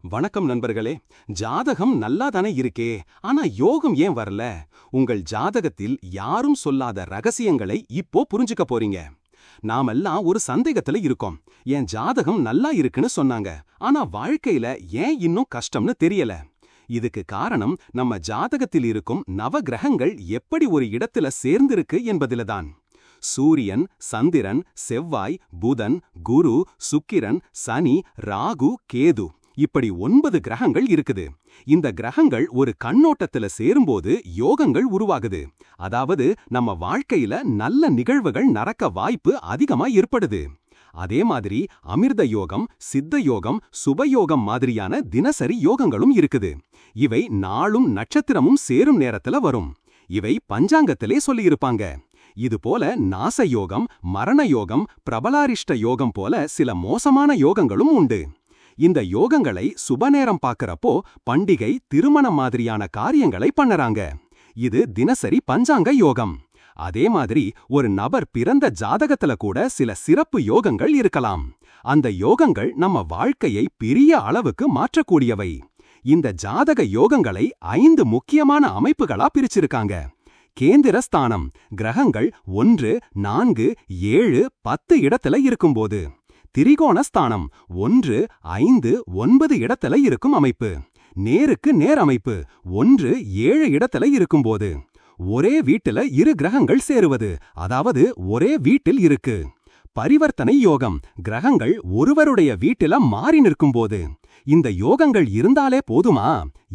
வணக்கம் நண்பர்களே. ஜாதகம் நல்லா தானே இருக்கே, ஆனா யோகம் ஏன் வரல? உங்கள் ஜாதகத்தில் யாரும் சொல்லாத ரகசியங்களை இப்போ புரிஞ்சுக்க போறீங்க. நாமெல்லாம் ஒரு சந்தேகத்துல இருக்கோம். என் ஜாதகம் நல்லா இருக்குன்னு சொன்னாங்க, ஆனா வாழ்க்கையில ஏன் இன்னும் கஷ்டம்னு தெரியல. இதுக்கு காரணம் நம்ம ஜாதகத்தில் இருக்கும் நவ கிரகங்கள் எப்படி ஒரு இடத்துல சேர்ந்திருக்கு என்பதில்தான். சூரியன், சந்திரன், செவ்வாய், புதன், குரு, சுக்கிரன், சனி, ராகு, கேது இப்படி 9 கிரகங்கள் இருக்குது. இந்த கிரகங்கள் ஒரு கண்ணோட்டத்துல சேரும்போது யோகங்கள் உருவாகுது. அதாவது நம்ம வாழ்க்கையில நல்ல நிகழ்வுகள் நடக்க வாய்ப்பு அதிகமா ஏற்படுது. அதே மாதிரி அமிர்த யோகம், சித்த யோகம், சுபயோகம் மாதிரியான தினசரி யோகங்களும் இருக்குது. இவை நாளும் நட்சத்திரமும் சேரும் நேரத்துல வரும். இவை பஞ்சாங்கத்திலே சொல்லியிருப்பாங்க. இது போல நாச யோகம், மரண யோகம், பிரபலாரிஷ்ட யோகம் போல சில மோசமான யோகங்களும் உண்டு. இந்த யோகங்களை சுபநேரம் பார்க்கறப்போ பண்டிகை, திருமணம் மாதிரியான காரியங்களை பண்ணறாங்க. இது தினசரி பஞ்சாங்க யோகம். அதே மாதிரி ஒரு நபர் பிறந்த ஜாதகத்துல கூட சில சிறப்பு யோகங்கள் இருக்கலாம். அந்த யோகங்கள் நம்ம வாழ்க்கையை பெரிய அளவுக்கு மாற்றக்கூடியவை. இந்த ஜாதக யோகங்களை 5 முக்கியமான அமைப்புகளா பிரிச்சிருக்காங்க. கேந்திர ஸ்தானம், கிரகங்கள் 1, 4, 7, 10 இடத்துல இருக்கும்போது. திரிகோண ஸ்தானம் 1, 5, 9 இடத்துல இருக்கும் அமைப்பு. நேருக்கு நேர் அமைப்பு 1, 7 இடத்துல இருக்கும்போது. ஒரே வீட்டுல 2 கிரகங்கள் சேருவது, அதாவது ஒரே வீட்டில் இருக்கு. பரிவர்த்தனை யோகம், கிரகங்கள் ஒருவருடைய வீட்டில மாறி நிற்கும்போது. இந்த யோகங்கள் இருந்தாலே போதுமா?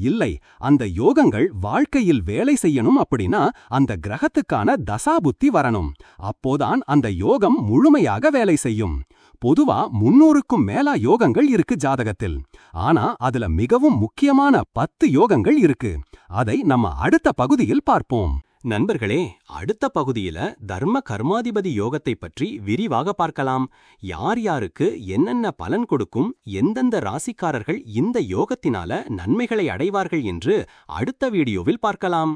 இல்லை, அந்த யோகங்கள் வாழ்க்கையில் வேலை செய்யணும் அப்படின்னா அந்த கிரகத்துக்கான தசாபுத்தி வரணும். அப்போதான் அந்த யோகம் முழுமையாக வேலை செய்யும். பொதுவா 300க்கும் மேலா யோகங்கள் இருக்கு ஜாதகத்தில். ஆனா அதுல மிகவும் முக்கியமான 10 யோகங்கள் இருக்கு. அதை நம்ம அடுத்த பகுதியில் பார்ப்போம். நண்பர்களே, அடுத்த பகுதியில தர்ம கர்மாதிபதி யோகத்தை பற்றி விரிவாக பார்க்கலாம். யார் யாருக்கு என்னென்ன பலன் கொடுக்கும், எந்தெந்த ராசிக்காரர்கள் இந்த யோகத்தினால நன்மைகளை அடைவார்கள் என்று அடுத்த வீடியோவில் பார்க்கலாம்.